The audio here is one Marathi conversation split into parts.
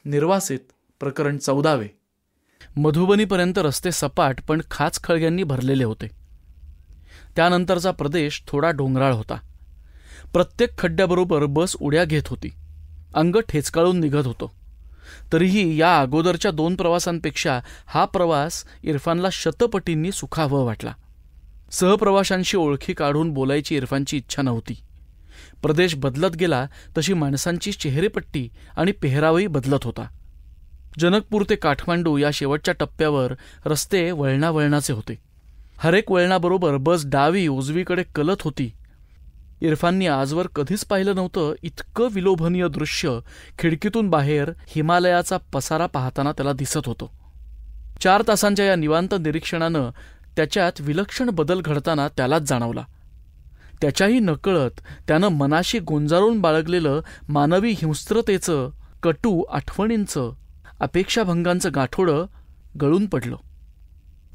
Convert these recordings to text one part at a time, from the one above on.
निर्वासित प्रकरण 14. मधुबनीपर्यंत रस्ते सपाट पण खाचखळग्यांनी भरलेले होते. त्यानंतरचा प्रदेश थोडा डोंगराळ होता. प्रत्येक खड्ड्याबरोबर बस उड्या घेत होती. अंग ठेचकाळून निघत होतं. तरीही या अगोदरच्या 2 प्रवासांपेक्षा हा प्रवास इरफानला शतपटींनी सुखावह वाटला. सहप्रवाशांशी ओळखी काढून बोलायची इरफानची इच्छा नव्हती. प्रदेश बदलत गेला तशी माणसांची चेहरेपट्टी आणि पेहरावही बदलत होता. जनकपूर ते काठमांडू या शेवटच्या टप्प्यावर रस्ते वळणावळणाचे होते. हरेक वळणाबरोबर बस डावी उजवीकडे कलत होती. इरफाननी आजवर कधीच पाहिलं नव्हतं इतकं विलोभनीय दृश्य खिडकीतून बाहेर हिमालयाचा पसारा पाहताना त्याला दिसत होतं. 4 तासांच्या या निवांत निरीक्षणानं त्याच्यात विलक्षण बदल घडताना त्यालाच जाणवला. त्याच्याही नकळत त्यानं मनाशी गोंजारून बाळगलेलं मानवी हिंस्त्रतेचं, कटू आठवणींचं, अपेक्षाभंगांचं गाठोडं गळून पडलं.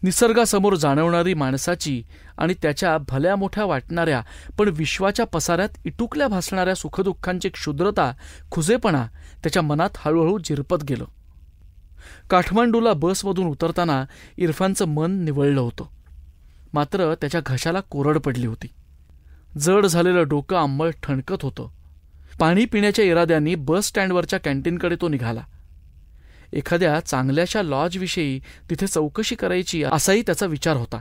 निसर्गासमोर जाणवणारी माणसाची आणि त्याच्या भल्या मोठ्या वाटणाऱ्या पण विश्वाच्या पसाऱ्यात इटुकल्या भासणाऱ्या सुखदुःखांची क्षुद्रता, खुजेपणा त्याच्या मनात हळूहळू जिरपत गेलं. काठमांडूला बसमधून उतरताना इरफानचं मन निवळलं होतं. मात्र त्याच्या घशाला कोरड पडली होती. जड झालेलं डोकं आंबळ ठणकत होतं. पाणी पिण्याच्या इराद्याने बस स्टँडवरच्या कॅन्टीनकडे तो निघाला. एखाद्या चांगल्याशा लॉजविषयी तिथे चौकशी करायची असाही त्याचा विचार होता.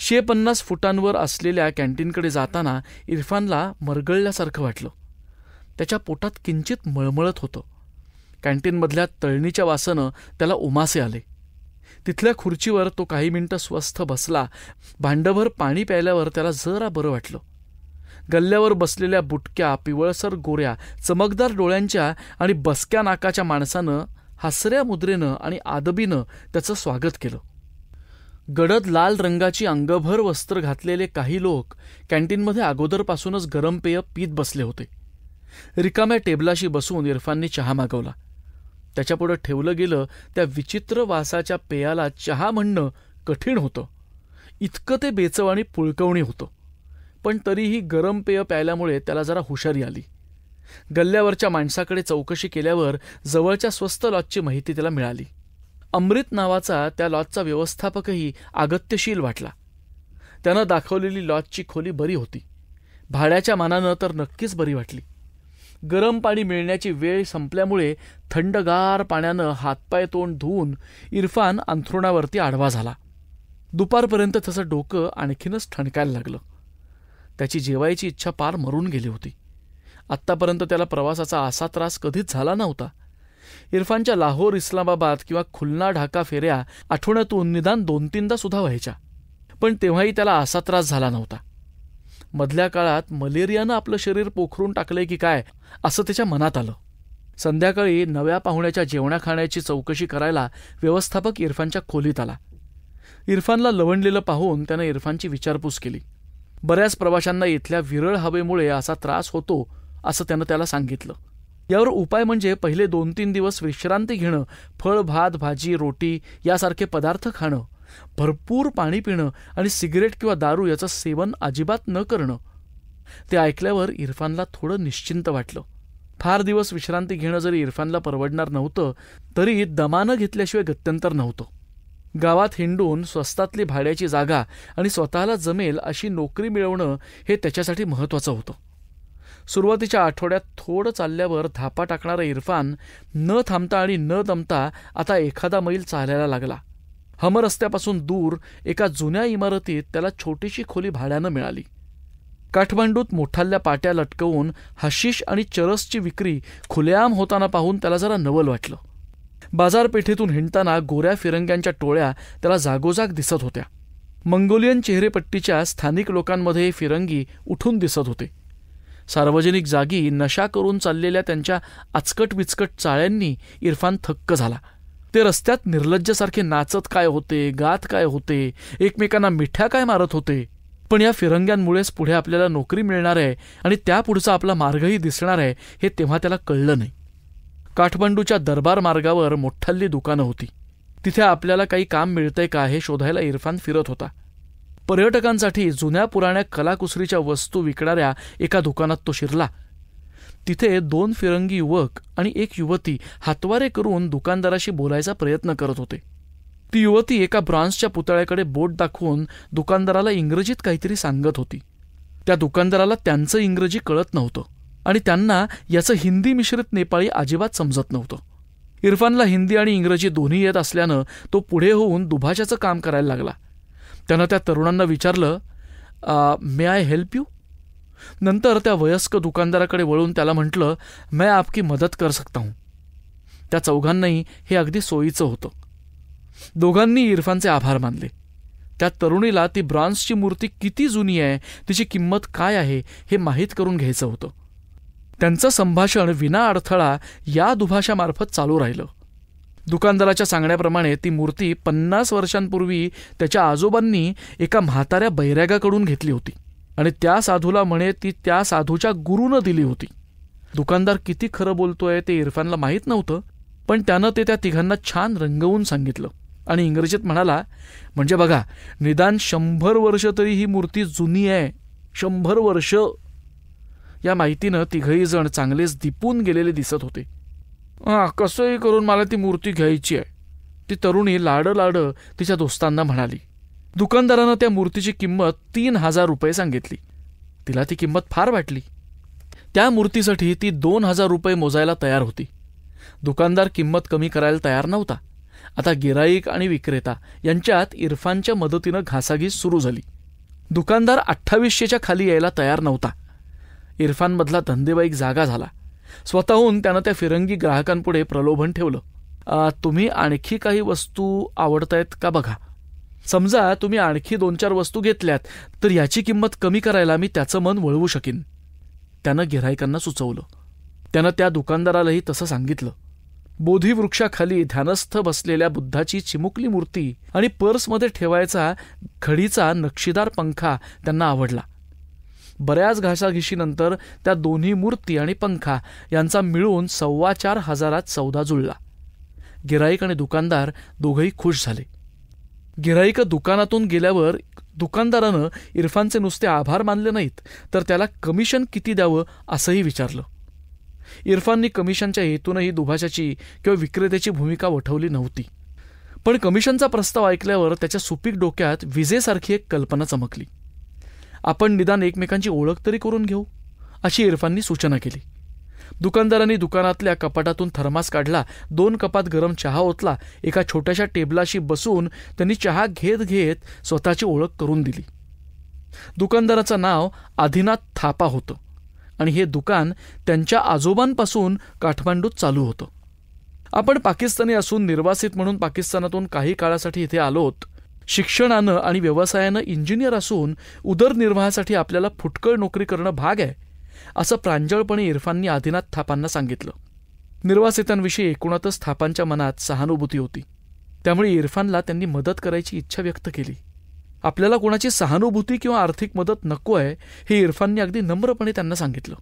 150 फुटांवर असलेल्या कॅन्टीनकडे जाताना इरफानला मरगळल्यासारखं वाटलं. त्याच्या पोटात किंचित मळमळत होतं. कॅन्टीनमधल्या तळणीच्या वासानं त्याला उमासे आले. तिथल्या खुर्चीवर तो काही मिनिटं स्वस्थ बसला. भांडभर पाणी प्यायल्यावर त्याला जरा बरं वाटलं. गल्ल्यावर बसलेल्या बुटक्या, पिवळसर गोऱ्या, चमकदार डोळ्यांच्या आणि बसक्या नाकाच्या माणसानं हासऱ्या मुद्रेनं आणि आदबीनं त्याचं स्वागत केलं. गडद लाल रंगाची अंगभर वस्त्र घातलेले काही लोक कॅन्टीनमध्ये अगोदरपासूनच गरम पेय पीत बसले होते. रिकाम्या टेबलाशी बसून इरफानने चहा मागवला. त्याच्यापुढं ठेवलं गेलं त्या विचित्र वासाच्या पेयाला चहा म्हणणं कठीण होतं. इतकं ते बेचव आणि पुळकवणी होतं. पण तरीही गरम पेय प्यायल्यामुळे त्याला जरा हुशारी आली. गल्ल्यावरच्या माणसाकडे चौकशी केल्यावर जवळच्या स्वस्त लॉजची माहिती त्याला मिळाली. अमृत नावाचा त्या लॉजचा व्यवस्थापकही अगत्यशील वाटला. त्यानं दाखवलेली लॉजची खोली बरी होती. भाड्याच्या मानानं तर नक्कीच बरी वाटली. गरम पाणी मिळण्याची वेळ संपल्यामुळे थंडगार पाण्यानं हातपाय तोंड धुवून इरफान अंथरुणावरती आडवा झाला. दुपारपर्यंत त्याचं डोकं आणखीनच ठणकायला लागलं. त्याची जेवायची इच्छा पार मरून गेली होती. आत्तापर्यंत त्याला प्रवासाचा असा त्रास कधीच झाला नव्हता. इरफानच्या लाहोर, इस्लामाबाद किंवा खुलना ढाका फेऱ्या आठवड्यातून निदान 2-3दा सुद्धा व्हायच्या. पण तेव्हाही त्याला असा त्रास झाला नव्हता. मधल्या काळात मलेरियानं आपलं शरीर पोखरून टाकलंय की काय असं त्याच्या मनात आलं. संध्याकाळी नव्या पाहुण्याच्या जेवणाखाण्याची चौकशी करायला व्यवस्थापक इरफानच्या खोलीत आला. इरफानला लवणलेलं पाहून त्यानं इरफानची विचारपूस केली. बऱ्याच प्रवाशांना इथल्या विरळ हवेमुळे असा त्रास होतो असं त्यानं त्याला सांगितलं. यावर उपाय म्हणजे पहिले 2-3 दिवस विश्रांती घेणं, फळ, भात, भाजी, रोटी यासारखे पदार्थ खाणं, भरपूर पाणी पिणं आणि सिगरेट किंवा दारू याचं सेवन अजिबात न करणं. ते ऐकल्यावर इरफानला थोडं निश्चिंत वाटलं. फार दिवस विश्रांती घेणं जरी इरफानला परवडणार नव्हतं तरी दमानं घेतल्याशिवाय गत्यंतर नव्हतं. गावात हिंडून स्वस्तातली भाड्याची जागा आणि स्वतःला जमेल अशी नोकरी मिळवणं हे त्याच्यासाठी महत्त्वाचं होतं. सुरुवातीच्या आठवड्यात थोडं चालल्यावर धापा टाकणारा इरफान न थांबता आणि न दमता आता एखादा मैल चालायला लागला. हमरस्त्यापासून दूर एका जुन्या इमारतीत त्याला छोटीशी खोली भाड्यानं मिळाली. काठमांडूत मोठाल्या पाट्या लटकवून हशीश आणि चरसची विक्री खुलेआम होताना पाहून त्याला जरा नवल वाटलं. बाजारपेठेतून हिंडताना गोऱ्या फिरंग्यांच्या टोळ्या त्याला जागोजाग दिसत होत्या. मंगोलियन चेहरेपट्टीच्या स्थानिक लोकांमध्ये फिरंगी उठून दिसत होते. सार्वजनिक जागी नशा करून चाललेल्या त्यांच्या आचकट विचकट चाळ्यांनी इरफान थक्क झाला. ते रस्त्यात निर्लज्जसारखे नाचत काय होते, गात काय होते, एकमेकांना मिठ्या काय मारत होते. पण या फिरंग्यांमुळेच पुढे आपल्याला नोकरी मिळणार आहे आणि त्यापुढचा आपला मार्गही दिसणार आहे हे तेव्हा त्याला कळलं नाही. काठमांडूच्या दरबार मार्गावर मोठ्ठल्ली दुकानं होती. तिथे आपल्याला काही काम मिळतंय का हे शोधायला इरफान फिरत होता. पर्यटकांसाठी जुन्या पुराण्या कलाकुसरीच्या वस्तू विकणाऱ्या एका दुकानात तो शिरला. तिथे 2 फिरंगी युवक आणि एक युवती हातवारे करून दुकानदाराशी बोलायचा प्रयत्न करत होते. ती युवती एका ब्रॉन्झच्या पुतळ्याकडे बोट दाखवून दुकानदाराला इंग्रजीत काहीतरी सांगत होती. त्या दुकानदाराला त्यांचं इंग्रजी कळत नव्हतं आणि त्यांना याचं हिंदी मिश्रित नेपाळी अजिबात समजत नव्हतं. इरफानला हिंदी आणि इंग्रजी दोन्ही येत असल्यानं तो पुढे होऊन दुभाषाचं काम करायला लागला. त्यानं त्या तरुणांना विचारलं, मे आय हेल्प यू? नंतर त्या वयस्क दुकानदाराकडे वळून त्याला म्हटलं, मैं आपकी मदत कर सकता हूं. त्या चौघांनाही हे अगदी सोयीचं होतं. दोघांनी इरफानचे आभार मानले. त्या तरुणीला ती ब्रॉन्झची मूर्ती किती जुनी आहे, तिची किंमत काय आहे हे माहीत करून घ्यायचं होतं. त्यांचं संभाषण विना अडथळा या दुभाषामार्फत चालू राहिलं. दुकानदाराच्या सांगण्याप्रमाणे ती मूर्ती 50 वर्षांपूर्वी त्याच्या आजोबांनी एका म्हाताऱ्या बैरागाकडून घेतली होती आणि त्या साधूला म्हणे ती त्या साधूच्या गुरूनं दिली होती. दुकानदार किती खरं बोलतोय ते इरफानला माहीत नव्हतं, पण त्यानं ते त्या तिघांना छान रंगवून सांगितलं आणि इंग्रजीत म्हणाला, म्हणजे बघा, निदान 100 वर्ष तरी ही मूर्ती जुनी आहे. 100 वर्ष. या माहितीनं तिघही जण चांगलेच दिपून गेलेले दिसत होते. कसंही करून मला ती मूर्ती घ्यायची आहे, ती तरुणी लाडं तिच्या दोस्तांना म्हणाली. दुकानदारानं त्या मूर्तीची किंमत 3000 रुपये सांगितली. तिला ती किंमत फार वाटली. त्या मूर्तीसाठी ती 2000 रुपये मोजायला तयार होती. दुकानदार किंमत कमी करायला तयार नव्हता. आता गिराईक आणि विक्रेता यांच्यात इरफानच्या मदतीनं घासाघीस सुरू झाली. दुकानदार 2800च्या खाली यायला तयार नव्हता. इरफानमधला धंदेवाईक जागा झाला. स्वतःहून त्यानं त्या फिरंगी ग्राहकांपुढे प्रलोभन ठेवलं. तुम्ही आणखी काही वस्तू आवडतायत का बघा. समजा तुम्ही आणखी 2-4 वस्तू घेतल्यात तर याची किंमत कमी करायला मी त्याचं मन वळवू शकीन. त्यानं गिऱ्हाईकांना सुचवलं. त्यानं त्या दुकानदारालाही तसं सांगितलं. बोधिवृक्षाखाली ध्यानस्थ बसलेल्या बुद्धाची चिमुकली मूर्ती आणि पर्समध्ये ठेवायचा घडीचा नक्षीदार पंखा त्यांना आवडला. बऱ्याच घासाघिशीनंतर त्या दोन्ही मूर्ती आणि पंखा यांचा मिळून 4,500 सौदा जुळला. गिराईक आणि दुकानदार दोघंही खुश झाले. गिराईक दुकानातून गेल्यावर दुकानदारानं इरफानचे नुसते आभार मानले नाहीत, तर त्याला कमिशन किती द्यावं असंही विचारलं. इरफाननी कमिशनच्या हेतूनही दुभाषाची किंवा विक्रेत्याची भूमिका वठवली नव्हती. पण कमिशनचा प्रस्ताव ऐकल्यावर त्याच्या सुपीक डोक्यात विजेसारखी एक कल्पना चमकली. आपण निदान एकमेकांची ओळख तरी करून घेऊ, अशी इरफाननी सूचना केली. दुकानदारांनी दुकानातल्या कपाटातून थर्मास काढला, 2 कपात गरम चहा ओतला. एका छोट्याशा टेबलाशी बसून त्यांनी चहा घेत घेत स्वतःची ओळख करून दिली. दुकानदाराचं नाव आदिनाथ थापा होतं आणि हे दुकान त्यांच्या आजोबांपासून काठमांडूत चालू होतं. आपण पाकिस्तानी असून निर्वासित म्हणून पाकिस्तानातून काही काळासाठी इथे आलोत. शिक्षणानं आणि व्यवसायानं इंजिनियर असून उदरनिर्वाहासाठी आपल्याला फुटकळ नोकरी करणं भाग आहे, असं प्रांजळपणे इरफाननी आदिनाथ थापांना सांगितलं. निर्वासितांविषयी एकूणातच थापांच्या मनात सहानुभूती होती. त्यामुळे इरफानला त्यांनी मदत करायची इच्छा व्यक्त केली. आपल्याला कोणाची सहानुभूती किंवा आर्थिक मदत नको आहे हे इरफाननी अगदी नम्रपणे त्यांना सांगितलं.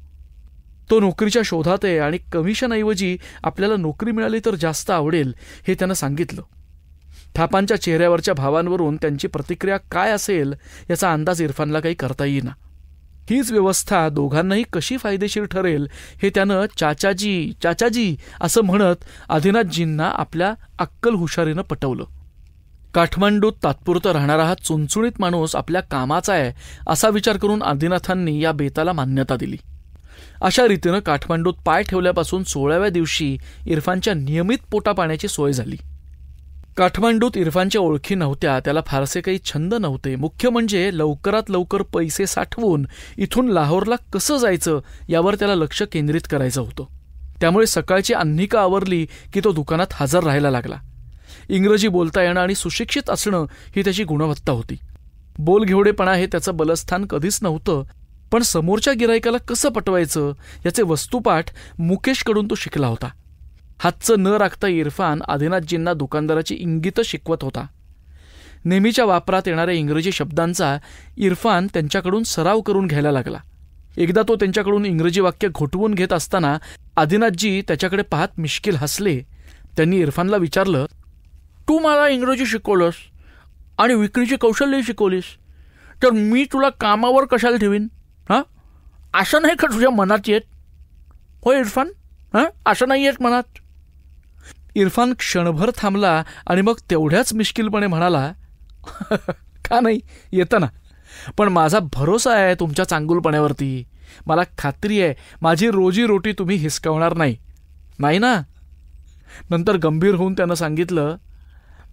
तो नोकरीच्या शोधात आहे आणि कमिशनऐवजी आपल्याला नोकरी मिळाली तर जास्त आवडेल हे त्यानं सांगितलं. थापांच्या चेहऱ्यावरच्या भावांवरून त्यांची प्रतिक्रिया काय असेल याचा अंदाज इरफानला काही करता येईना. हीच व्यवस्था दोघांनाही कशी फायदेशीर ठरेल हे त्यानं चाचाजी असं म्हणत आदिनाथजींना आपल्या अक्कल हुशारीनं पटवलं. काठमांडूत तात्पुरतं राहणारा हा चुणचुणीत माणूस आपल्या कामाचा आहे असा विचार करून आदिनाथांनी या बेताला मान्यता दिली. अशा रीतीनं काठमांडूत पाय ठेवल्यापासून 16व्या दिवशी इरफानच्या नियमित पोटापाण्याची सोय झाली. काठमांडूत इरफानच्या ओळखी नव्हत्या, त्याला फारसे काही छंद नव्हते. मुख्य म्हणजे लवकरात लवकर पैसे साठवून इथून लाहोरला कसं जायचं यावर त्याला लक्ष केंद्रित करायचं होतं. त्यामुळे सकाळची अन्निका आवरली की तो दुकानात हजर राहायला लागला. इंग्रजी बोलता येणं आणि सुशिक्षित असणं ही त्याची गुणवत्ता होती. बोलघेवडेपणा हे त्याचं बलस्थान कधीच नव्हतं, पण समोरच्या गिरायकाला कसं पटवायचं याचे वस्तुपाठ मुकेशकडून तो शिकला होता. हातचं न राखता इरफान आदिनाथजींना दुकानदाराची इंगितं शिकवत होता. नेहमीच्या वापरात येणाऱ्या इंग्रजी शब्दांचा इरफान त्यांच्याकडून सराव करून घ्यायला लागला. एकदा तो त्यांच्याकडून इंग्रजी वाक्य घोटवून घेत असताना आदिनाथजी त्याच्याकडे पाहत मिश्किल हसले. त्यांनी इरफानला विचारलं, तू मला इंग्रजी शिकवलंस आणि विक्रीची कौशल्यही शिकवलीस, तर मी तुला कामावर कशाला ठेवीन? असं नाही का तुझ्या मनात येत? हो इरफान, असं नाही येत मनात. इरफान क्षणभर थांबला आणि मग तेवढ्याच मिश्किलपणे म्हणाला, का नाही, येतं ना. पण माझा भरोसा आहे तुमच्या चांगुलपणावरती. मला खात्री आहे माझी रोजीरोटी तुम्ही हिसकावणार नाही, नाही ना. नंतर गंभीर होऊन त्यानं सांगितलं,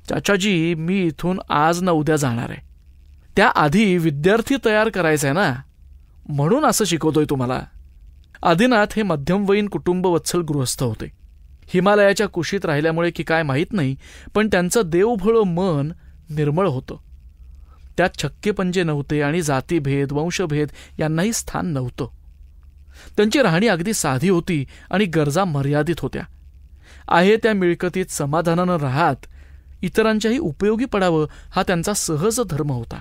चाचाजी, मी इथून आज ना उद्या जाणार आहे. त्याआधी विद्यार्थी तयार करायचा आहे ना, म्हणून असं शिकवतोय तुम्हाला. आदिनाथ हे मध्यमवयीन कुटुंबवत्सल गृहस्थ होते. हिमालयाच्या कुशीत राहिल्यामुळे की काय माहीत नाही, पण त्यांचं देवभोळं मन निर्मळ होतं. त्यात छक्केपंजे नव्हते आणि जातीभेद वंशभेद यांनाही स्थान नव्हतं. त्यांची राहणी अगदी साधी होती आणि गरजा मर्यादित होत्या. आहे त्या मिळकतीत समाधानानं राहत इतरांच्याही उपयोगी पडावं हा त्यांचा सहज धर्म होता.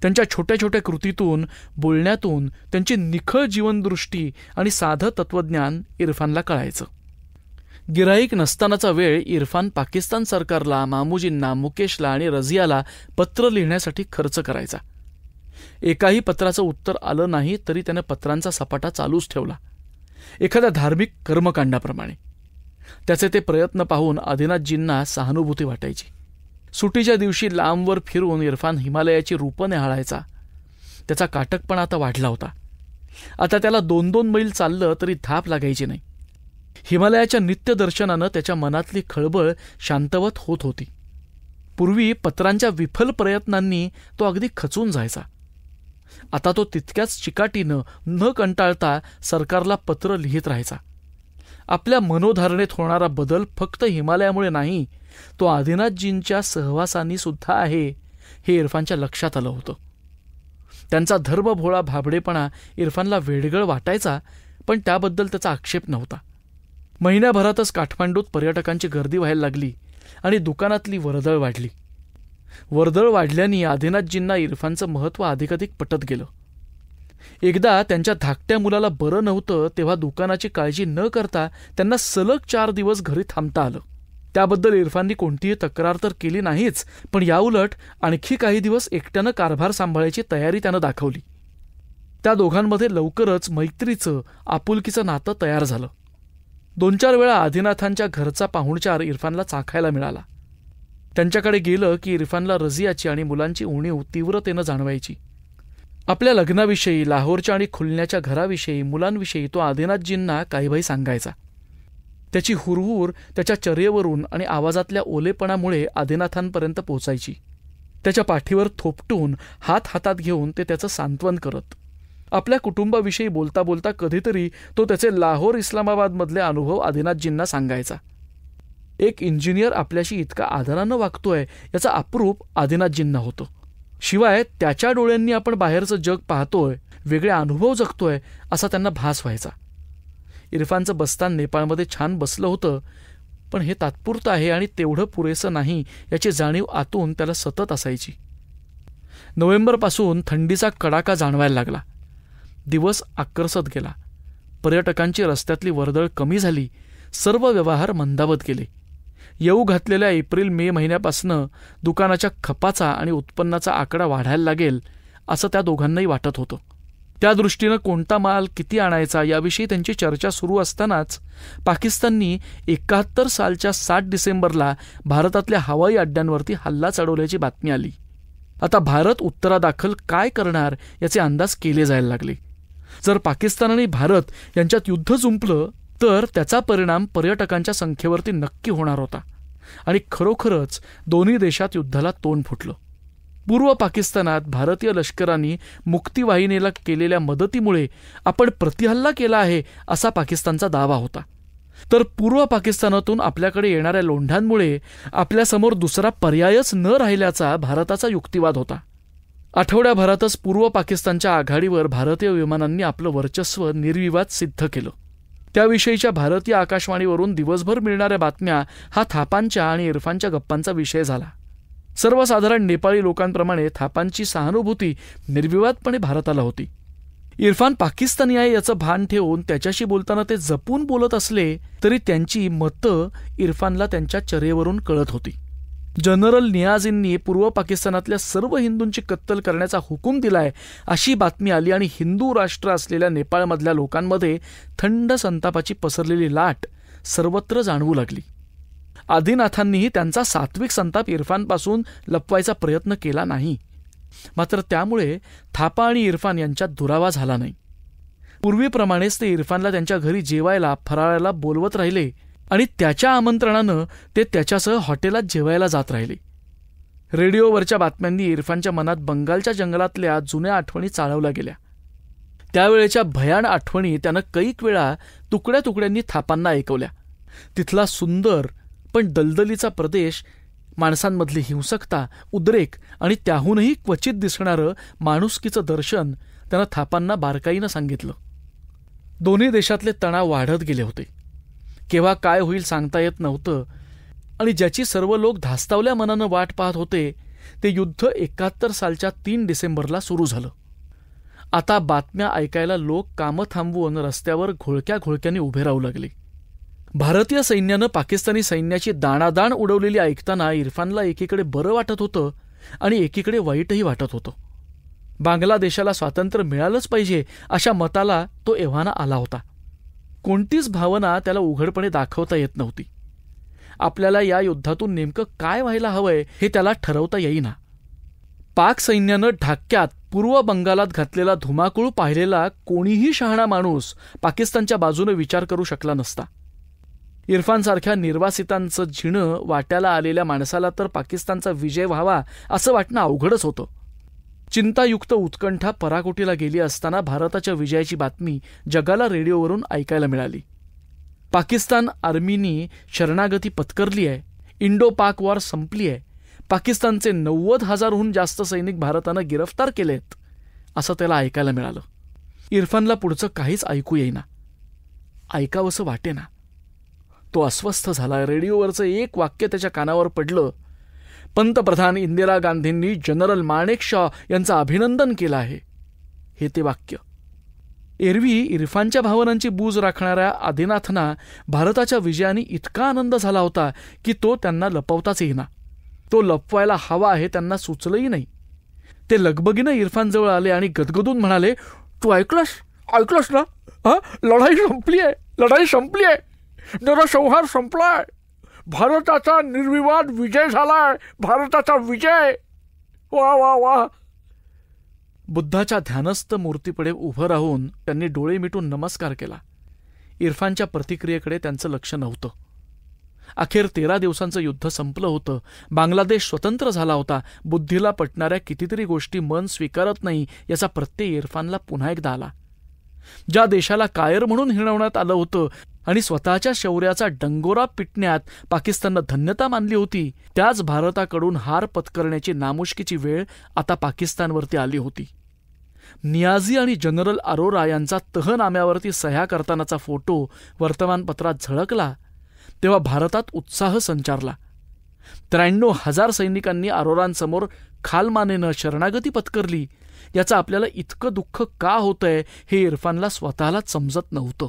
त्यांच्या छोट्या छोट्या कृतीतून, बोलण्यातून त्यांची निखळ जीवनदृष्टी आणि साधं तत्वज्ञान इरफानला कळायचं. गिऱ्हाईक नसतानाचा वेळ इरफान पाकिस्तान सरकारला, मामूजींना, मुकेशला आणि रझियाला पत्र लिहिण्यासाठी खर्च करायचा. एकाही पत्राचं उत्तर आलं नाही तरी त्यानं पत्रांचा सपाटा चालूच ठेवला, एखाद्या धार्मिक कर्मकांडाप्रमाणे. त्याचे ते प्रयत्न पाहून आदिनाथजींना सहानुभूती वाटायची. सुटीच्या दिवशी लांबवर फिरून इरफान हिमालयाची रूपं न्याहाळायचा. त्याचा काटकपणा आता वाढला होता. आता त्याला 2-2 मैल चाललं तरी धाप लागायची नाही. हिमालयाच्या नित्यदर्शनानं त्याच्या मनातली खळबळ शांतवत होत होती. पूर्वी पत्रांच्या विफल प्रयत्नांनी तो अगदी खचून जायचा. आता तो तितक्याच चिकाटीनं न कंटाळता सरकारला पत्र लिहित राहायचा. आपल्या मनोधारणेत होणारा बदल फक्त हिमालयामुळे नाही, तो आदिनाथजींच्या सहवासानी सुद्धा आहे हे इरफानच्या लक्षात आलं होतं. त्यांचा धर्मभोळा भाबडेपणा इरफानला वेडगळ वाटायचा, पण त्याबद्दल त्याचा आक्षेप नव्हता. महिन्याभरातच काठमांडूत पर्यटकांची गर्दी व्हायला लागली आणि दुकानातली वर्दळ वाढली. वर्दळ वाढल्याने आदिनाथजींना इरफानचं महत्त्व अधिकाधिक पटत गेलं. एकदा त्यांच्या धाकट्या मुलाला बरं नव्हतं तेव्हा दुकानाची काळजी न करता त्यांना सलग 4 दिवस घरी थांबता आलं. त्याबद्दल इरफाननी कोणतीही तक्रार तर केली नाहीच, पण याउलट आणखी काही दिवस एकट्यानं कारभार सांभाळायची तयारी त्यानं दाखवली. त्या दोघांमध्ये लवकरच मैत्रीचं, आपुलकीचं नातं तयार झालं. 2-4 वेळा आदिनाथांच्या घरचा पाहुणचार इरफानला चाखायला मिळाला. त्यांच्याकडे गेलं की इरफानला रझियाची आणि मुलांची उणीव तीव्रतेनं जाणवायची. आपल्या लग्नाविषयी, लाहोरच्या आणि खुलण्याच्या घराविषयी, मुलांविषयी तो आदिनाथजींना काहीबाही सांगायचा. त्याची हुरहुर त्याच्या चर्येवरून आणि आवाजातल्या ओलेपणामुळे आदिनाथांपर्यंत पोचायची. त्याच्या पाठीवर थोपटून हात हातात घेऊन ते त्याचं सांत्वन करत. आपल्या कुटुंबाविषयी बोलता बोलता कधीतरी तो त्याचे लाहोर, इस्लामाबादमधले अनुभव आदिनाथजींना सांगायचा. एक इंजिनियर आपल्याशी इतका आदरानं वागतोय याचं अप्रूप आदिनाथजींना होतं. शिवाय त्याच्या डोळ्यांनी आपण बाहेरचं जग पाहतोय, वेगळे अनुभव जगतोय असा त्यांना भास व्हायचा. इरफानचं बस्तान नेपाळमध्ये छान बसलं होतं, पण हे तात्पुरतं आहे आणि तेवढं पुरेसं नाही याची जाणीव आतून त्याला सतत असायची. नोव्हेंबरपासून थंडीचा कडाका जाणवायला लागला. दिवस आकर्षत गेला. पर्यटकांची रस्त्यातली वर्दळ कमी झाली. सर्व व्यवहार मंदावत गेले. येऊ घातलेल्या एप्रिल-मे महिन्यापासनं दुकानाच्या खपाचा आणि उत्पन्नाचा आकडा वाढायला लागेल असं त्या दोघांनाही वाटत होतं. त्या दृष्टीनं कोणता माल किती आणायचा याविषयी त्यांची चर्चा सुरू असतानाच पाकिस्ताननी 71 सालच्या 7 डिसेंबरला भारतातल्या हवाई अड्ड्यांवरती हल्ला चढवल्याची बातमी आली. आता भारत उत्तरादाखल काय करणार याचे अंदाज केले जायला लागले. जर पाकिस्तान आणि भारत यांच्यात युद्ध जुंपलं तर त्याचा परिणाम पर्यटकांच्या संख्येवरती नक्की होणार होता आणि खरोखरच दोन्ही देशात युद्धाला तोंड फुटलं. पूर्व पाकिस्तानात भारतीय लष्करांनी मुक्तीवाहिनीला केलेल्या मदतीमुळे आपण प्रतिहल्ला केला आहे असा पाकिस्तानचा दावा होता. तर पूर्व पाकिस्तानातून आपल्याकडे येणाऱ्या लोंढांमुळे आपल्यासमोर दुसरा पर्यायच न राहिल्याचा भारताचा युक्तिवाद होता. आठवड्याभरातच पूर्व पाकिस्तानच्या आघाडीवर भारतीय विमानांनी आपलं वर्चस्व निर्विवाद सिद्ध केलं. त्याविषयीच्या भारतीय आकाशवाणीवरून दिवसभर मिळणाऱ्या बातम्या हा थापांच्या आणि इरफानच्या गप्पांचा विषय झाला. सर्वसाधारण नेपाळी लोकांप्रमाणे थापांची सहानुभूती निर्विवादपणे भारताला होती. इरफान पाकिस्तानी आहे याचं भान ठेवून त्याच्याशी बोलताना ते जपून बोलत असले तरी त्यांची मतं इरफानला त्यांच्या चर्येवरून कळत होती. जनरल नियाझींनी पूर्व पाकिस्तानातल्या सर्व हिंदूंची कत्तल करण्याचा हुकूम दिलाय अशी बातमी आली आणि हिंदू राष्ट्र असलेल्या नेपाळमधल्या लोकांमध्ये थंड संतापाची पसरलेली लाट सर्वत्र जाणवू लागली. आदिनाथांनीही त्यांचा सात्विक संताप इरफानपासून लपवायचा प्रयत्न केला नाही. मात्र त्यामुळे थापा आणि इरफान यांच्यात दुरावा झाला नाही. पूर्वीप्रमाणेच ते इरफानला त्यांच्या घरी जेवायला फराळाला बोलवत राहिले आणि त्याच्या आमंत्रणानं ते त्याच्यासह हॉटेलात जेवायला जात राहिले. रेडिओवरच्या बातम्यांनी इरफानच्या मनात बंगालच्या जंगलातल्या जुन्या आठवणी चाळवल्या गेल्या. त्यावेळेच्या भयाण आठवणी त्यानं कैक वेळा तुकड्या तुकड्यांनी थापांना ऐकवल्या. तिथला सुंदर पण दलदलीचा प्रदेश, माणसांमधली हिंसकता, उद्रेक आणि त्याहूनही क्वचित दिसणारं माणुसकीचं दर्शन त्यानं थापांना बारकाईनं सांगितलं. दोन्ही देशातले तणाव वाढत गेले होते. केव्हा काय होईल सांगता येत नव्हतं आणि ज्याची सर्व लोक धास्तावल्या मनानं वाट पाहत होते ते युद्ध 71 सालच्या 3 डिसेंबरला सुरू झालं. आता बातम्या ऐकायला लोक कामं थांबवून रस्त्यावर घोळक्या घोळक्याने उभे राहू लागले. भारतीय सैन्यानं पाकिस्तानी सैन्याची दाणादाण उडवलेली ऐकताना इरफानला एकीकडे बरं वाटत होतं आणि एकीकडे वाईटही वाटत होतं. बांगलादेशाला स्वातंत्र्य मिळालंच पाहिजे अशा मताला तो एव्हाना आला होता. कोणतीच भावना त्याला उघडपणे दाखवता येत नव्हती. आपल्याला या युद्धातून नेमकं काय व्हायला हवंय हे त्याला ठरवता येईना. पाक सैन्यानं ढाक्यात पूर्व बंगालात घातलेला धुमाकूळ पाहिलेला कोणीही शहाणा माणूस पाकिस्तानच्या बाजूने विचार करू शकला नसता. इरफानसारख्या निर्वासितांचं झिणं वाट्याला आलेल्या माणसाला तर पाकिस्तानचा विजय व्हावा असं वाटणं अवघडच होतं. चिंतायुक्त उत्कंठा पराकोटीला गेली असताना भारताच्या विजयाची बातमी जगाला रेडिओवरून ऐकायला मिळाली. पाकिस्तान आर्मीनी शरणागती पत्करली आहे. इंडो पाक वॉर संपली आहे. पाकिस्तानचे 90,000हून जास्त सैनिक भारतानं गिरफ्तार केलेत असं त्याला ऐकायला मिळालं. इरफानला पुढचं काहीच ऐकू येईना. ऐकावंसं वाटेना. तो अस्वस्थ झाला. रेडिओवरचं एक वाक्य त्याच्या कानावर पडलं. पंतप्रधान इंदिरा गांधींनी जनरल माणेकशॉ यांचं अभिनंदन केलं आहे. हे ते वाक्य. एरवी इरफानच्या भावनांची बूज राखणाऱ्या आदिनाथना भारताच्या विजयाने इतका आनंद झाला होता की तो त्यांना लपवताच येईना. तो लपवायला हवा आहे त्यांना सुचलंही नाही. ते लगबगीनं इरफानजवळ आले आणि गदगदून म्हणाले, तू ऐकलंस ना? लढाई संपली आहे. नरसंहार संपलाय. भारताचा निर्विवाद विजय झालाय. भारताचा विजय. वा वा वा. बुद्धाच्या ध्यानस्थ मूर्तीपुढे उभं राहून त्यांनी डोळे मिटून नमस्कार केला. इरफानच्या प्रतिक्रियेकडे त्यांचं लक्ष नव्हतं. अखेर 13 दिवसांचं युद्ध संपलं होतं. बांगलादेश स्वतंत्र झाला होता. बुद्धीला पटणाऱ्या कितीतरी गोष्टी मन स्वीकारत नाही याचा प्रत्यय इरफानला पुन्हा एकदा आला. ज्या देशाला कायर म्हणून हिणवण्यात आलं होतं आणि स्वतःच्या शौर्याचा डंगोरा पिटण्यात पाकिस्ताननं धन्यता मानली होती, त्याच भारताकडून हार पत्करण्याची नामुष्कीची वेळ आता पाकिस्तानवरती आली होती. नियाझी आणि जनरल अरोरा यांचा तहनाम्यावरती सह्या करतानाचा फोटो वर्तमानपत्रात झळकला तेव्हा भारतात उत्साह संचारला. 93,000 सैनिकांनी अरोरांसमोर खालमानेनं शरणागती पत्करली. याचं आपल्याला इतकं दुःख का होतंय हे इरफानला स्वतःलाच समजत नव्हतं.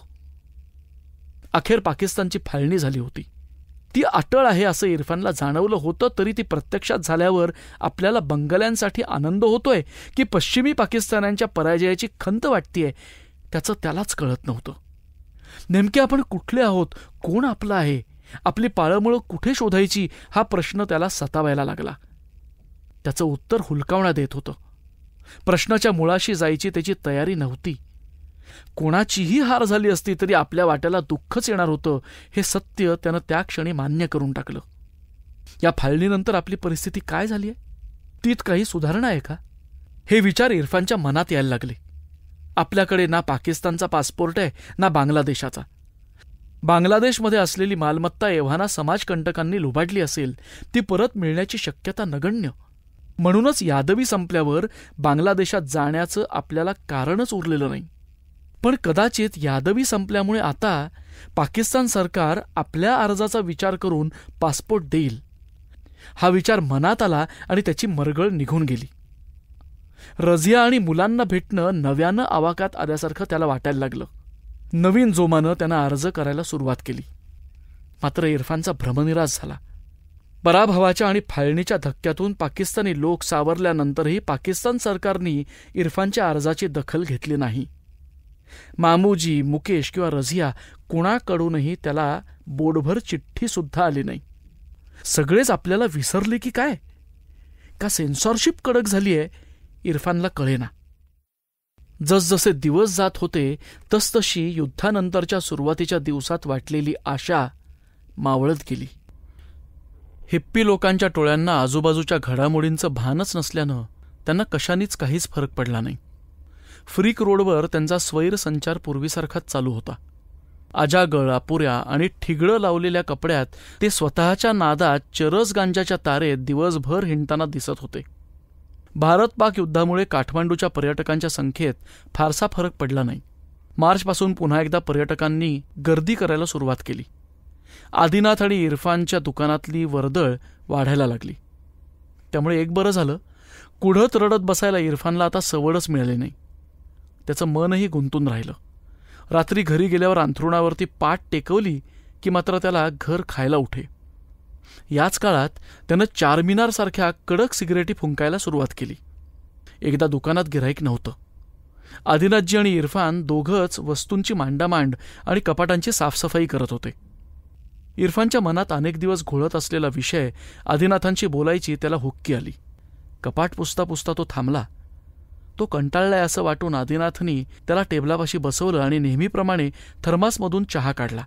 अखेर पाकिस्तानची फाळणी झाली होती. ती अटळ आहे असं इरफानला जाणवलं होतं, तरी ती प्रत्यक्षात झाल्यावर आपल्याला बंगाल्यांसाठी आनंद होतोय की पश्चिमी पाकिस्तानांच्या पराजयाची खंत वाटतेय त्याचं त्यालाच कळत नव्हतं. नेमके आपण कुठले आहोत, कोण आपलं आहे, आपली पाळंमुळं कुठे शोधायची हा प्रश्न त्याला सतावायला लागला. त्याचं उत्तर हुलकावणा देत होतं. प्रश्नाच्या मुळाशी जायची त्याची तयारी नव्हती. कोणाचीही हार झाली असती तरी आपल्या वाट्याला दुःखच येणार होतं हे सत्य त्यानं त्या क्षणी मान्य करून टाकलं. या फाळणीनंतर आपली परिस्थिती काय झाली आहे? तीत काही सुधारणा आहे का? हे विचार इरफानच्या मनात यायला लागले. आपल्याकडे ना पाकिस्तानचा पासपोर्ट आहे ना बांगलादेशाचा. बांगलादेशमध्ये असलेली मालमत्ता एव्हाना समाजकंटकांनी लुबाडली असेल ती परत मिळण्याची शक्यता नगण्य. म्हणूनच यादवी संपल्यावर बांगलादेशात जाण्याचं आपल्याला कारणच उरलेलं नाही. पण कदाचित यादवी संपल्यामुळे आता पाकिस्तान सरकार आपल्या अर्जाचा विचार करून पासपोर्ट देईल हा विचार मनात आला आणि त्याची मरगळ निघून गेली. रझिया आणि मुलांना भेटणं नव्यानं आवाकात आल्यासारखं त्याला वाटायला लागलं. नवीन जोमानं त्यानं अर्ज करायला सुरुवात केली. मात्र इरफानचा भ्रमनिरास झाला. पराभवाच्या आणि फाळणीच्या धक्क्यातून पाकिस्तानी लोक सावरल्यानंतरही पाकिस्तान सरकारने इरफानच्या अर्जाची दखल घेतली नाही. मामूजी, मुकेश किंवा रझिया कुणाकडूनही त्याला बोटभर चिठ्ठी सुद्धा आली नाही. सगळेच आपल्याला विसरले की काय, का सेन्सॉरशिप कडक झालीय, इरफानला कळेना. जसजसे दिवस जात होते तसतशी युद्धानंतरच्या सुरुवातीच्या दिवसात वाटलेली आशा मावळत गेली. हिप्पी लोकांच्या टोळ्यांना आजूबाजूच्या घडामोडींचं भानच नसल्यानं त्यांना कशानीच काहीच फरक पडला नाही. फ्रीक रोडवर त्यांचा स्वैर संचार पूर्वीसारखाच चालू होता. आजागळ, अपुऱ्या आणि ठिगळं लावलेल्या कपड्यात ते स्वतःच्या नादात चरस गांजाच्या तारेत दिवसभर हिंडताना दिसत होते. भारत-पाक युद्धामुळे काठमांडूच्या पर्यटकांच्या संख्येत फारसा फरक पडला नाही. मार्चपासून पुन्हा एकदा पर्यटकांनी गर्दी करायला सुरुवात केली. आदिनाथ आणि इरफानच्या दुकानातली वर्दळ वाढायला लागली. त्यामुळे एक बरं झालं, कुढत रडत बसायला इरफानला आता सवडच मिळाली नाही. त्याचं मनही गुंतून राहिलं. रात्री घरी गेल्यावर अंथरुणावरती पाठ टेकवली की मात्र त्याला घर खायला उठे. याच काळात त्यानं चारमिनारसारख्या कडक सिगरेटी फुंकायला सुरुवात केली. एकदा दुकानात गिऱ्हाईक नव्हतं. आदिनाथजी आणि इरफान दोघंच वस्तूंची मांडामांड आणि कपाटांची साफसफाई करत होते. इरफानच्या मनात अनेक दिवस घोळत असलेला विषय आदिनाथांशी बोलायची त्याला हुक्की आली. कपाट पुसता पुसता तो थांबला. तो कंटाळलाय असं वाटून आदिनाथनी त्याला टेबलापाशी बसवलं आणि नेहमीप्रमाणे थर्मासमधून चहा काढला.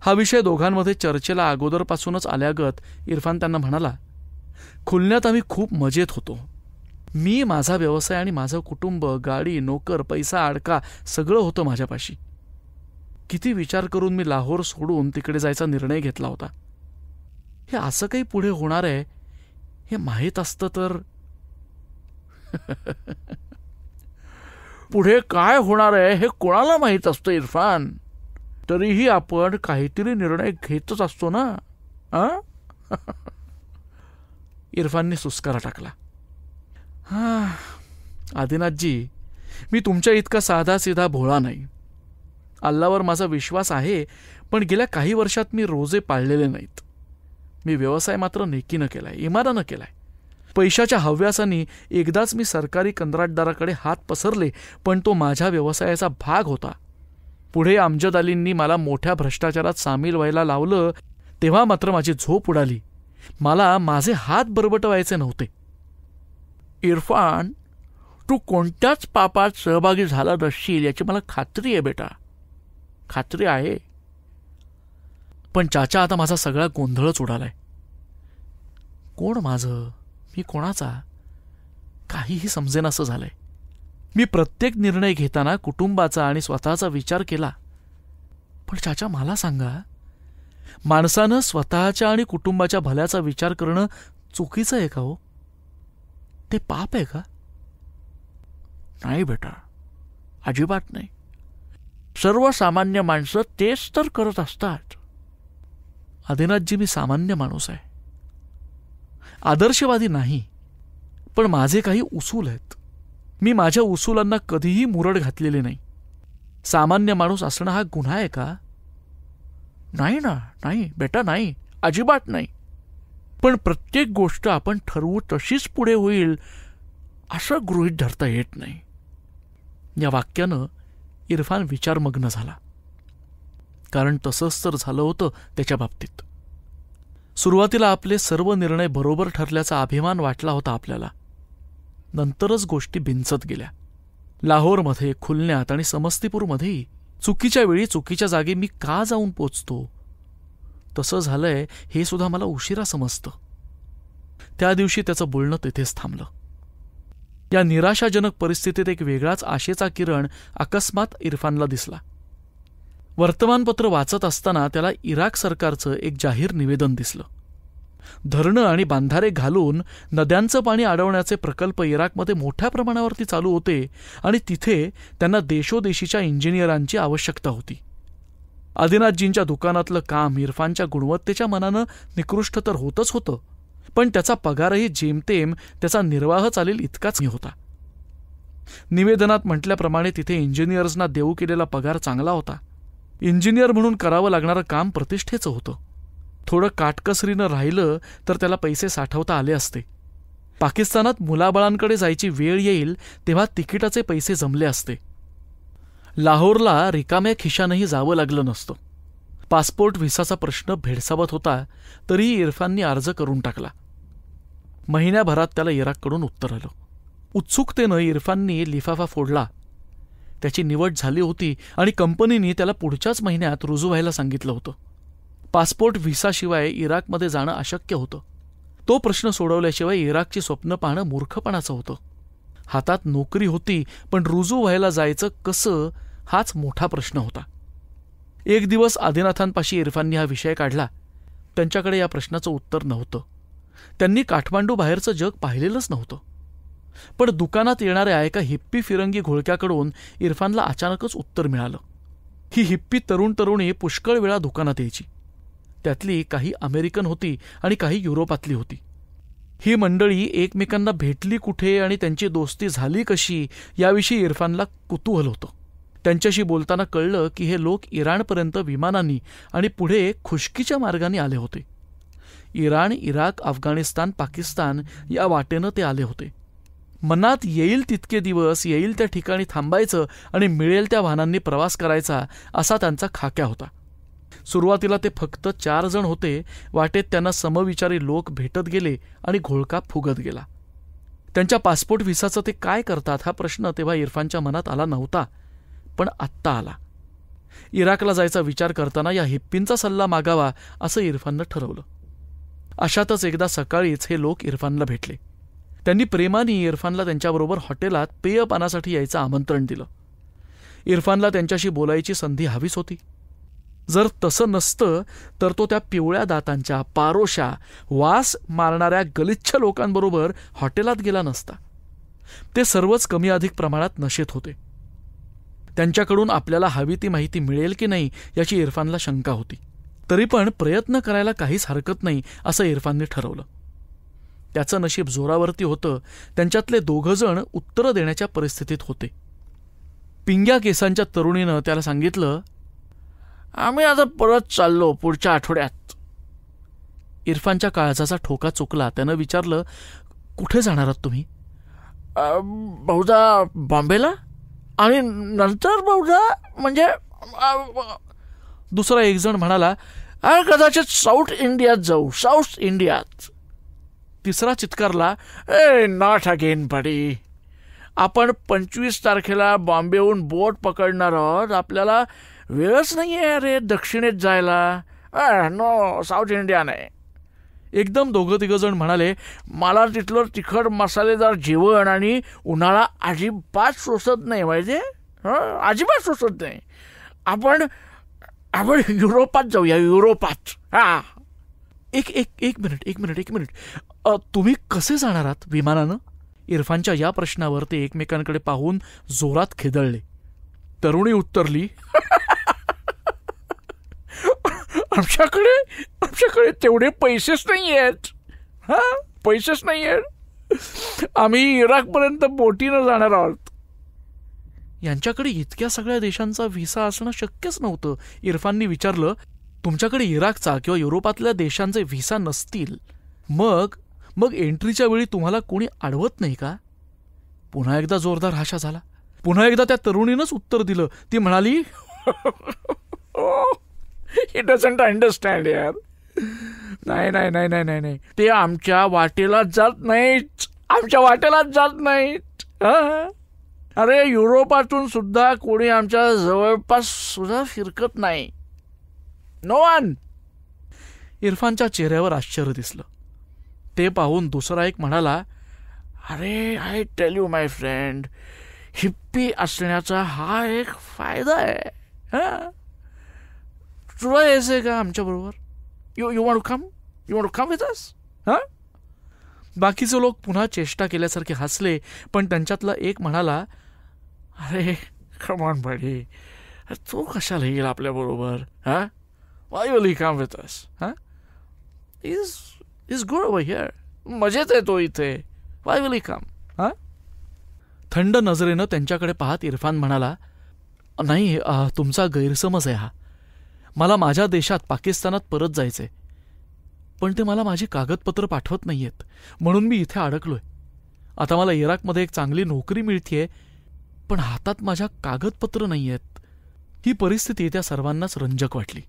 हा विषय दोघांमध्ये चर्चेला अगोदरपासूनच आल्यागत इरफान त्यांना म्हणाला, खुलण्यात आम्ही खूप मजेत होतो. मी, माझा व्यवसाय आणि माझं कुटुंब, गाडी, नोकर, पैसा, अडका सगळं होतं माझ्यापाशी. किती विचार करून मी लाहोर सोडून तिकडे जायचा निर्णय घेतला होता. हे असं काही पुढे होणार आहे हे माहीत असतं तर. पुढे काय होणार आहे हे कोणाला माहीत असतं इरफान. तरीही आपण काहीतरी निर्णय घेतच असतो ना. इरफानने सुस्कारा टाकला. आदिनाथजी, मी तुमच्या इतका साधा सीधा भोळा नाही. अल्लावर माझा विश्वास आहे, पण गेल्या काही वर्षात मी रोजे पाळलेले नाहीत. मी व्यवसाय मात्र नेकीनं केलाय, इमानानं केलाय. पैशाच्या हव्यासानी एकदाच मी सरकारी कंत्राटदाराकडे हात पसरले, पण तो माझ्या व्यवसायाचा भाग होता. पुढे अमजद अलींनी मला मोठ्या भ्रष्टाचारात सामील व्हायला लावलं तेव्हा मात्र माझी झोप उडाली. मला माझे हात बरबटवायचे नव्हते. इरफान, तू कोणत्याच पापात सहभागी झाला नसशील याची मला खात्री आहे बेटा, खात्री आहे. पण चाचा, आता माझा सगळा गोंधळच उडालाय. कोण माझं, मी कोणाचा, काहीही समजेनासं झालंय. मी प्रत्येक निर्णय घेताना कुटुंबाचा आणि स्वतःचा विचार केला. पण चाचा, मला सांगा, माणसानं स्वतःच्या आणि कुटुंबाच्या भल्याचा विचार करणं चुकीचं आहे का हो? ते पाप आहे का? नाही बेटा, अजिबात नाही. सर्वसामान्य माणसं तेच तर करत असतात. आदिनाथजी, मी सामान्य माणूस आहे, आदर्शवादी नाही, पण माझे काही उसूल आहेत. मी माझ्या उसूलांना कधीही मुरड घातलेली नाही. सामान्य माणूस असणं हा गुन्हा आहे का? नाही ना, नाही बेटा, नाही, अजिबात नाही. पण प्रत्येक गोष्ट आपण ठरवू तशीच पुढे होईल असं गृहीत धरता येत नाही. या वाक्यानं इरफान विचारमग्न झाला. कारण तसंच तर झालं होतं त्याच्या बाबतीत. सुरुवातीला आपले सर्व निर्णय बरोबर ठरल्याचा अभिमान वाटला होता आपल्याला. नंतरच गोष्टी बिनचत गेल्या. लाहोरमध्ये, खुलण्यात आणि समस्तीपूरमध्येही चुकीच्या वेळी चुकीच्या जागी मी का जाऊन पोचतो तसं झालंय हे सुद्धा मला उशिरा समजतं. त्या दिवशी त्याचं बोलणं तेथेच थांबलं. या निराशाजनक परिस्थितीत एक वेगळाच आशेचा किरण अकस्मात इरफानला दिसला. वर्तमानपत्र वाचत असताना त्याला इराक सरकारचं एक जाहीर निवेदन दिसलं. धरणं आणि बांधारे घालून नद्यांचं पाणी अडवण्याचे प्रकल्प इराकमध्ये मोठ्या प्रमाणावरती चालू होते आणि तिथे त्यांना देशोदेशीच्या इंजिनियरांची आवश्यकता होती. आदिनाथजींच्या दुकानातलं काम इरफानच्या गुणवत्तेच्या मनानं निकृष्ट तर होतच होतं, पण त्याचा पगारही जेमतेम त्याचा निर्वाह चालेल इतकाच होता. निवेदनात म्हटल्याप्रमाणे तिथे इंजिनियर्सना देऊ केलेला पगार चांगला होता. इंजिनियर म्हणून करावं लागणारं काम प्रतिष्ठेचं होतं. थोडं काटकसरीनं राहिलं तर त्याला पैसे साठवता आले असते. पाकिस्तानात मुलाबाळांकडे जायची वेळ येईल तेव्हा तिकिटाचे पैसे जमले असते. लाहोरला रिकाम्या खिशानंही जावं लागलं नसतं. पासपोर्ट व्हिसाचा प्रश्न भेडसावत होता तरीही इरफाननी अर्ज करून टाकला. महिन्याभरात त्याला इराककडून उत्तर आलं. उत्सुकतेनं इरफाननी लिफाफा फोडला. त्याची निवड झाली होती आणि कंपनीने त्याला पुढच्याच महिन्यात रुजू व्हायला सांगितलं होतं. पासपोर्ट व्हिसाशिवाय इराकमध्ये जाणं अशक्य होतं. तो प्रश्न सोडवल्याशिवाय इराकची स्वप्न पाहणं मूर्खपणाचं होतं. हातात नोकरी होती पण रुजू व्हायला जायचं कसं हाच मोठा प्रश्न होता. एक दिवस आदिनाथांपाशी इरफाननी हा विषय काढला. त्यांच्याकडे या प्रश्नाचं उत्तर नव्हतं. त्यांनी काठमांडू बाहेरचं जग पाहिलेलंच नव्हतं. पण दुकानात येणाऱ्या एका हिप्पी फिरंगी घोळक्याकडून इरफानला अचानकच उत्तर मिळालं. ही हिप्पी तरुण तरुणी पुष्कळ वेळा दुकानात यायची. त्यातली काही अमेरिकन होती आणि काही युरोपातली होती. ही मंडळी एकमेकांना भेटली कुठे आणि त्यांची दोस्ती झाली कशी याविषयी इरफानला कुतूहल होतं. त्यांच्याशी बोलताना कळलं की हे लोक इराणपर्यंत विमानांनी आणि पुढे खुष्कीच्या मार्गाने आले होते. इराण, इराक, अफगाणिस्तान, पाकिस्तान या वाटेनं ते आले होते. मनात येईल तितके दिवस येईल त्या ठिकाणी थांबायचं आणि मिळेल त्या वाहनांनी प्रवास करायचा असा त्यांचा खाक्या होता. सुरुवातीला ते फक्त 4 जण होते. वाटेत त्यांना समविचारी लोक भेटत गेले आणि घोळका फुगत गेला. त्यांच्या पासपोर्ट व्हिसाचं ते काय करतात हा प्रश्न तेव्हा इरफानच्या मनात आला नव्हता, पण आत्ता आला. इराकला जायचा विचार करताना या हिप्पींचा सल्ला मागावा असं इरफाननं ठरवलं. अशातच एकदा सकाळीच हे लोक इरफानला भेटले. त्यांनी प्रेमाने इरफानला त्यांच्याबरोबर हॉटेलात पेयपानासाठी यायचं आमंत्रण दिलं. इरफानला त्यांच्याशी बोलायची संधी हवीच होती. जर तसं नसतं तर तो त्या पिवळ्या दातांच्या, पारोशा, वास मारणाऱ्या गलिच्छ लोकांबरोबर हॉटेलात गेला नसता. ते सर्वच कमी अधिक प्रमाणात नशेत होते. त्यांच्याकडून आपल्याला हवी ती माहिती मिळेल की नाही याची इरफानला शंका होती. तरी पण प्रयत्न करायला काहीच हरकत नाही असं इरफानने ठरवलं. त्याचं नशीब जोरावरती होतं. त्यांच्यातले 2 जण उत्तरं देण्याच्या परिस्थितीत होते. पिंग्या केसांच्या तरुणीनं त्याला सांगितलं, आम्ही आता परत चाललो पुढच्या आठवड्यात. इरफानच्या काळजाचा ठोका चुकला. त्यानं विचारलं, कुठे जाणार आहात तुम्ही? बहुधा बॉम्बेला. आणि नंतर बहुधा म्हणजे दुसरा एक जण म्हणाला, कदाचित साऊथ इंडियात जाऊ, साऊथ इंडियात. तिसरा चित्कारला, नॉट अगेन बडी. आपण 25 तारखेला बॉम्बेहून बोट पकडणार आहोत. आपल्याला वेळच नाही आहे अरे दक्षिणेत जायला. नो, साऊथ इंडिया नाही. एकदम 2-3 जण म्हणाले, मला तिथलं तिखट मसालेदार जेवण आणि उन्हाळा अजिबात सोसत नाही. माहिती आहे, अजिबात सोसत नाही. आपण युरोपात जाऊया, युरोपात. हा, एक मिनिट. तुम्ही कसे जाणार आहात विमानानं? इरफानच्या या प्रश्नावर ते एकमेकांकडे पाहून जोरात खिदळले. तरुणी उत्तरली, आमच्याकडे तेवढे पैसेच नाही आहेत. पैसेच नाही आहेत. आम्ही इराकपर्यंत बोटीनं जाणार आहोत. यांच्याकडे इतक्या सगळ्या देशांचा व्हिसा असणं शक्यच नव्हतं. इरफाननी विचारलं, तुमच्याकडे इराकचा किंवा युरोपातल्या देशांचे व्हिसा नसतील मग एंट्रीच्या वेळी तुम्हाला कोणी अडवत नाही का? पुन्हा एकदा जोरदार हाशा झाला. पुन्हा एकदा त्या तरुणीनंच उत्तर दिलं. ती म्हणाली, ही डझंट अंडरस्टँड यार. नाही, ते आमच्या वाटेलाच जात नाहीत. अरे युरोपातून सुद्धा कोणी आमच्या जवळपास सुद्धा फिरकत नाही. No one. इरफानच्या चेहऱ्यावर आश्चर्य दिसलं. ते पाहून दुसरा एक म्हणाला, अरे I tell you my friend, hippie असण्याचा हा एक फायदा आहे. तुला यायचंय का आमच्या बरोबर? You want to come with us? बाकीचे लोक पुन्हा चेष्टा केल्यासारखे हसले. पण त्यांच्यातला एक म्हणाला, अरे कम ऑन बडी, तू कशाला येईल आपल्या बरोबर? Y will he come with us? Is good over here. मजेत आहे तो इथे. वाय विल ही कम? थंड नजरेनं त्यांच्याकडे पाहत इरफान म्हणाला, नाही, तुमचा गैरसमज आहे हा. मला माझ्या देशात पाकिस्तानात परत जायचंय. पण ते मला माझी कागदपत्र पाठवत नाहीयेत, म्हणून मी इथे अडकलोय. आता मला इराकमध्ये एक चांगली नोकरी मिळतीये, पण हातात माझ्या कागदपत्र नाहीयेत. ही परिस्थिती त्या सर्वांनाच रंजक वाटली.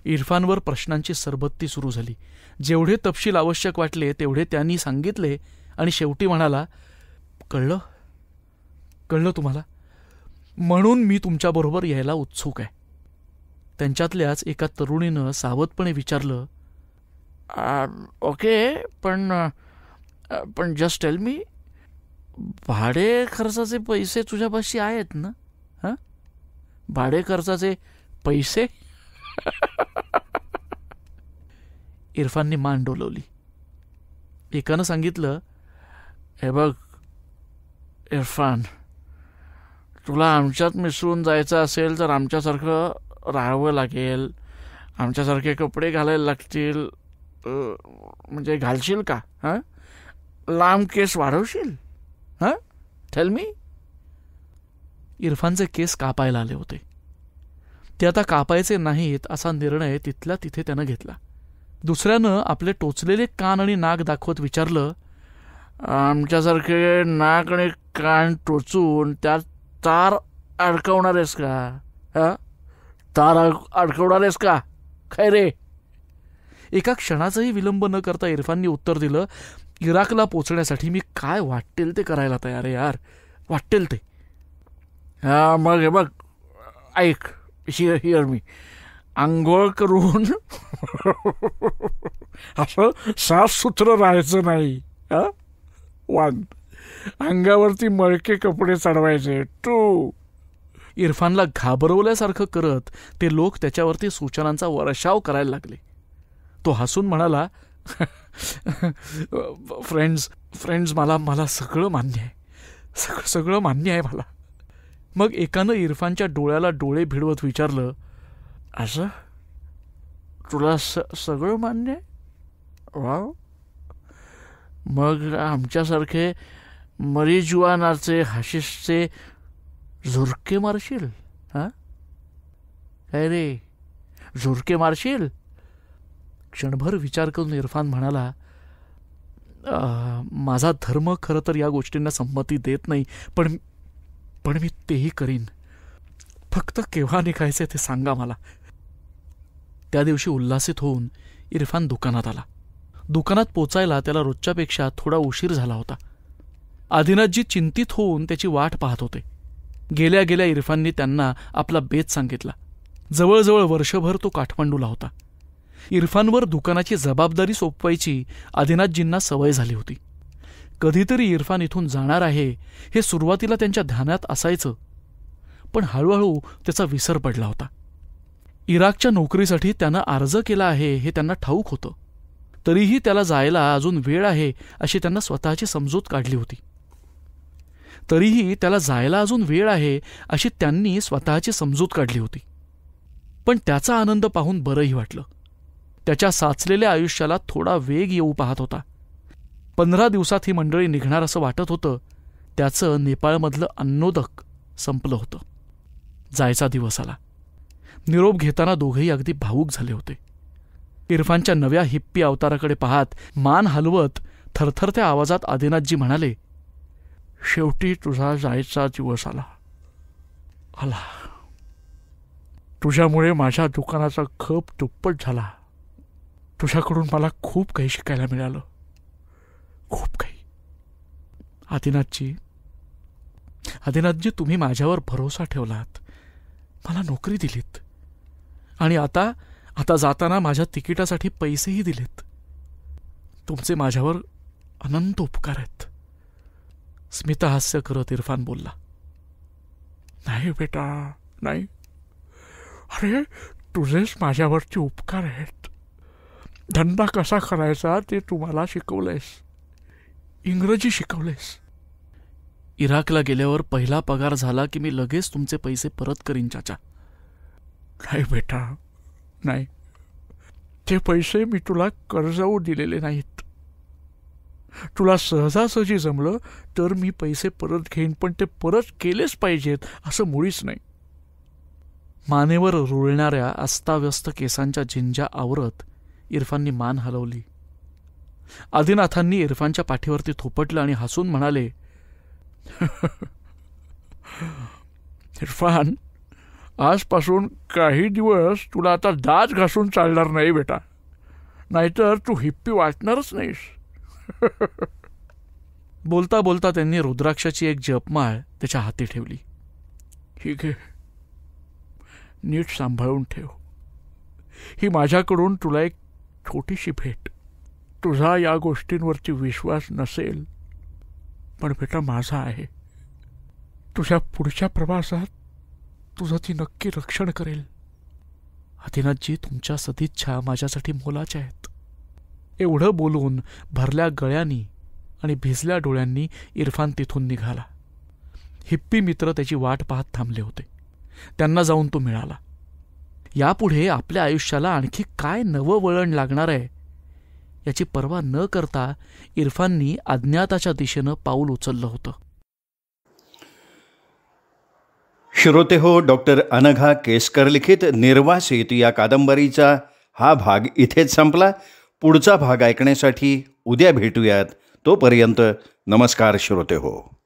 इरफानवर प्रश्नांची सरबत्ती सुरू झाली. जेवढे तपशील आवश्यक वाटले तेवढे त्यांनी सांगितले आणि शेवटी म्हणाला, कळलं कळलं तुम्हाला, म्हणून मी तुमच्याबरोबर यायला उत्सुक आहे. त्यांच्यातल्याच एका तरुणीनं सावधपणे विचारलं, ओके, पण जस्ट टेल मी, भाडे खर्चाचे पैसे तुझ्यापाशी आहेत ना? हां, भाडे खर्चाचे पैसे? इरफानने मान डोलवली. एकानं सांगितलं, हे बघ इरफान, तुला आमच्यात मिसळून जायचं असेल तर आमच्यासारखं राहावं लागेल, आमच्यासारखे कपडे घालायला लागतील. म्हणजे घालशील का? हां, लांब केस वाढवशील? हां, टेल मी. इरफानचे केस कापायला आले होते. ते आता कापायचे नाहीत असा निर्णय तिथल्या तिथे त्यानं घेतला. दुसऱ्यानं आपले टोचलेले कान आणि नाक दाखवत विचारलं, आमच्यासारखे नाक आणि कान टोचून त्यात तार अडकवणार आहेस का? हां, तार अडकवणार आहेस का? काय रे? एका क्षणाचाही विलंब न करता इरफानने उत्तर दिलं, इराकला पोचण्यासाठी मी काय वाटेल ते करायला तयार आहे यार, वाटेल ते. हा, मग हे बघ, ऐक, हिअर मी. आंघोळ करून असं साफसुथरं राहायचं नाही. हा, 1. अंगावरती मळके कपडे चढवायचे. 2. इरफानला घाबरवल्यासारखं करत ते लोक त्याच्यावरती सूचनांचा वर्षाव करायला लागले. तो हसून म्हणाला, फ्रेंड्स मला सगळं मान्य आहे, सगळं मान्य आहे मला. मग एकानं इरफानच्या डोळ्याला डोळे भिडवत विचारलं, असं तुला सगळं मान्य आहे? वाव, मग आमच्यासारखे मरिजुआनाचे हाशिशचे झुरके मारशील? हां, काय रे, झुरके मारशील? क्षणभर विचार करून इरफान म्हणाला, माझा धर्म खरं तर या गोष्टींना संमती देत नाही, पण मी तेही करीन. फक्त केव्हा निघायचे ते सांगा मला. त्या दिवशी उल्हासित होऊन इरफान दुकानात आला. दुकानात पोचायला त्याला रोजच्यापेक्षा थोडा उशीर झाला होता. आदिनाथजी चिंतित होऊन त्याची वाट पाहत होते. गेल्या गेल्या इरफाननी त्यांना आपला बेत सांगितला. जवळजवळ वर्षभर तो काठमांडूला होता. इरफानवर दुकानाची जबाबदारी सोपवायची आदिनाथजींना सवय झाली होती. कधीतरी इरफान इथून जाणार आहे हे सुरुवातीला त्यांच्या ध्यानात असायचं, पण हळूहळू त्याचा विसर पडला होता. इराकच्या नोकरीसाठी त्यानं अर्ज केला आहे हे त्यांना ठाऊक होतं. तरीही त्याला जायला अजून वेळ आहे अशी त्यांना स्वतःची समजूत काढली होती. पण त्याचा आनंद पाहून बरंही वाटलं. त्याच्या साचलेल्या आयुष्याला थोडा वेग येऊ पाहत होता. 15 दिवसात ही मंडळी निघणार असं वाटत होतं. त्याचं नेपाळमधलं अन्नोदक संपलं होतं. जायचा दिवस आला. निरोप घेताना दोघेही अगदी भावूक झाले होते. इरफानच्या नव्या हिप्पी अवताराकडे पाहत मान हलवत थरथरत्या आवाजात आदिनाथजी म्हणाले, शेवटी तुझा जायचा दिवस आला. तुझ्यामुळे माझ्या दुकानाचा खप दुप्पट झाला. तुझ्याकडून मला खूप काही शिकायला मिळालं, खूप काही. आदिनाथजी, तुम्ही माझ्यावर भरोसा ठेवलात, मला नोकरी दिलीत आणि आता जाताना माझ्या तिकिटासाठी पैसेही दिलेत. तुमचे माझ्यावर अनंत उपकार आहेत. स्मितहास्य करत इरफान बोलला. नाही बेटा, नाही. अरे, तुझेच माझ्यावरचे उपकार आहेत. धंदा कसा करायचा ते तुम्हाला शिकवलंयस, इंग्रजी शिकवलंयस. इराकला गेल्यावर पहिला पगार झाला की मी लगेच तुमचे पैसे परत करीन चाचा. नाही बेटा, नाही. ते पैसे मी तुला कर्जाऊ दिलेले नाहीत. तुला सहजासहजी जमलं तर मी पैसे परत घेईन, पण ते परत केलेच पाहिजेत असं मुळीच नाही. मानेवर रुळणाऱ्या अस्ताव्यस्त केसांच्या झिंज्या आवरत इरफाननी मान हलवली. आदिनाथांनी इरफानच्या पाठीवरती थोपटलं आणि हसून म्हणाले, इरफान, आजपासून काही दिवस तुला आता दात घासून चालणार नाही बेटा, नाहीतर तू हिप्पी वाटणारच नाहीस. बोलता बोलता त्यांनी रुद्राक्षाची एक जपमाळ त्याच्या हाती ठेवली. ही घे, नीट सांभाळून ठेव. ही माझ्याकडून तुला एक छोटीशी भेट. तुझा या गोष्टींवरती विश्वास नसेल, पण बेटा माझा आहे. तुझ्या पुढच्या प्रवासात तुझं ती नक्की रक्षण करेल. आदिनाथजी, तुमच्या सदिच्छा माझ्यासाठी मोलाच्या आहेत. एवढं बोलून भरल्या गळ्यांनी आणि भिजल्या डोळ्यांनी इरफान तिथून निघाला. हिप्पी मित्र त्याची वाट पाहत थांबले होते. त्यांना जाऊन तो मिळाला. यापुढे आपल्या आयुष्याला आणखी काय नवं वळण लागणार आहे याची पर्वा न करता इरफाननी अज्ञाताच्या दिशेनं पाऊल उचललं होतं. श्रोते हो, डॉक्टर अनघा केसकर लिखित निर्वासित या कादंबरीचा हा भाग इथेच संपला. पुढचा भाग ऐकण्यासाठी उद्या भेटूयात. तोपर्यंत नमस्कार श्रोते हो.